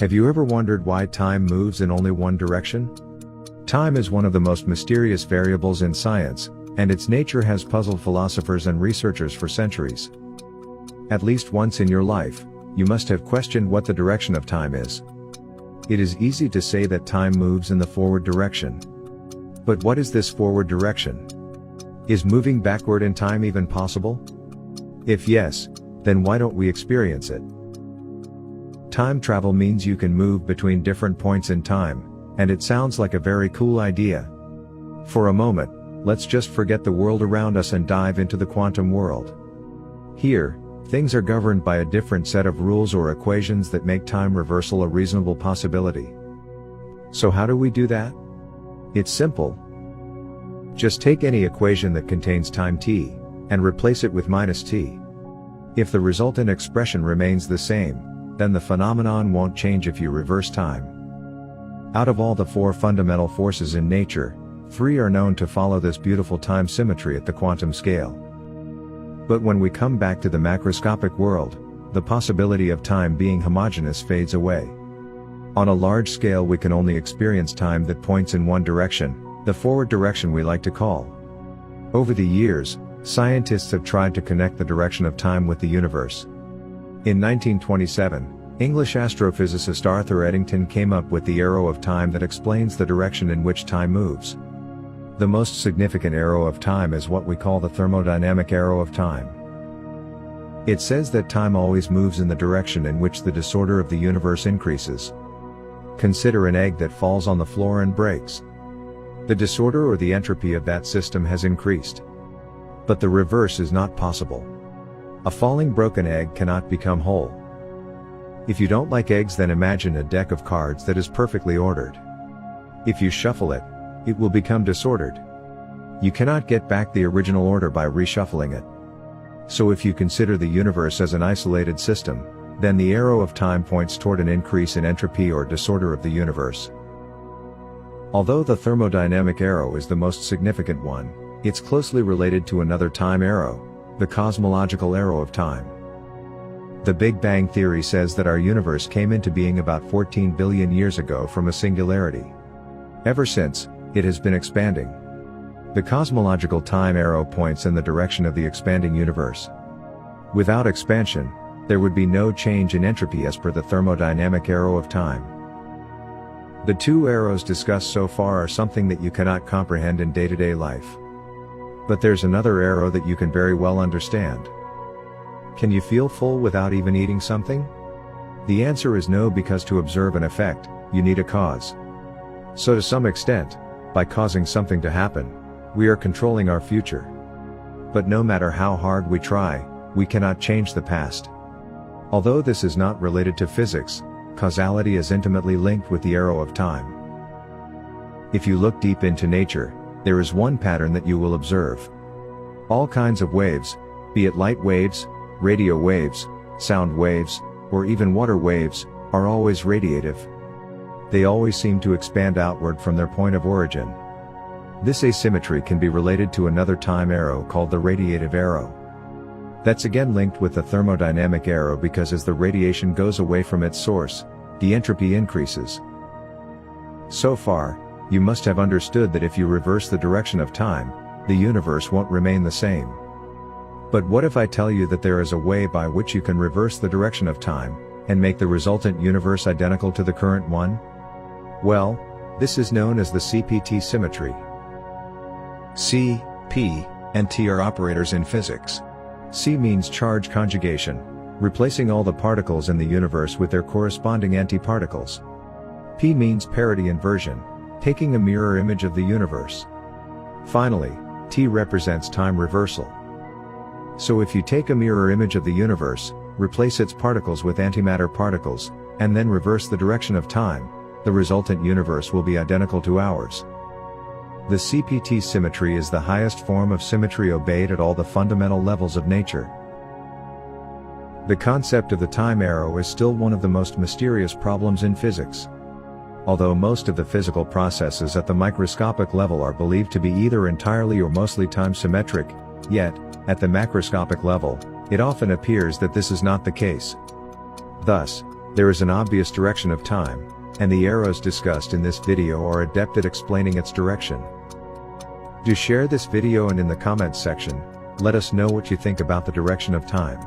Have you ever wondered why time moves in only one direction? Time is one of the most mysterious variables in science, and its nature has puzzled philosophers and researchers for centuries. At least once in your life, you must have questioned what the direction of time is. It is easy to say that time moves in the forward direction. But what is this forward direction? Is moving backward in time even possible? If yes, then why don't we experience it? Time travel means you can move between different points in time, and it sounds like a very cool idea. For a moment, let's just forget the world around us and dive into the quantum world. Here, things are governed by a different set of rules or equations that make time reversal a reasonable possibility. So how do we do that? It's simple. Just take any equation that contains time t, and replace it with minus t. If the resultant expression remains the same, then the phenomenon won't change if you reverse time. Out of all the four fundamental forces in nature, three are known to follow this beautiful time symmetry at the quantum scale. But when we come back to the macroscopic world, the possibility of time being homogeneous fades away. On a large scale we can only experience time that points in one direction, the forward direction we like to call. Over the years, scientists have tried to connect the direction of time with the universe. In 1927, English astrophysicist Arthur Eddington came up with the arrow of time that explains the direction in which time moves. The most significant arrow of time is what we call the thermodynamic arrow of time. It says that time always moves in the direction in which the disorder of the universe increases. Consider an egg that falls on the floor and breaks. The disorder or the entropy of that system has increased. But the reverse is not possible. A falling broken egg cannot become whole. If you don't like eggs, then imagine a deck of cards that is perfectly ordered. If you shuffle it, it will become disordered. You cannot get back the original order by reshuffling it. So if you consider the universe as an isolated system, then the arrow of time points toward an increase in entropy or disorder of the universe. Although the thermodynamic arrow is the most significant one, it's closely related to another time arrow, the cosmological arrow of time. The Big Bang Theory says that our universe came into being about 14 billion years ago from a singularity. Ever since, it has been expanding. The cosmological time arrow points in the direction of the expanding universe. Without expansion, there would be no change in entropy as per the thermodynamic arrow of time. The two arrows discussed so far are something that you cannot comprehend in day-to-day life. But there's another arrow that you can very well understand. Can you feel full without even eating something? The answer is no, because to observe an effect, you need a cause. So to some extent, by causing something to happen, we are controlling our future. But no matter how hard we try, we cannot change the past. Although this is not related to physics, causality is intimately linked with the arrow of time. If you look deep into nature, there is one pattern that you will observe. All kinds of waves, be it light waves, radio waves, sound waves, or even water waves, are always radiative. They always seem to expand outward from their point of origin. This asymmetry can be related to another time arrow called the radiative arrow. That's again linked with the thermodynamic arrow, because as the radiation goes away from its source, the entropy increases. So far, you must have understood that if you reverse the direction of time, the universe won't remain the same. But what if I tell you that there is a way by which you can reverse the direction of time, and make the resultant universe identical to the current one? Well, this is known as the CPT symmetry. C, P, and T are operators in physics. C means charge conjugation, replacing all the particles in the universe with their corresponding antiparticles. P means parity inversion, taking a mirror image of the universe. Finally, T represents time reversal. So if you take a mirror image of the universe, replace its particles with antimatter particles, and then reverse the direction of time, the resultant universe will be identical to ours. The CPT symmetry is the highest form of symmetry obeyed at all the fundamental levels of nature. The concept of the time arrow is still one of the most mysterious problems in physics. Although most of the physical processes at the microscopic level are believed to be either entirely or mostly time symmetric, yet, at the macroscopic level, it often appears that this is not the case. Thus, There is an obvious direction of time, and the arrows discussed in this video are adept at explaining its direction. Do share this video, and in the comments section, let us know what you think about the direction of time.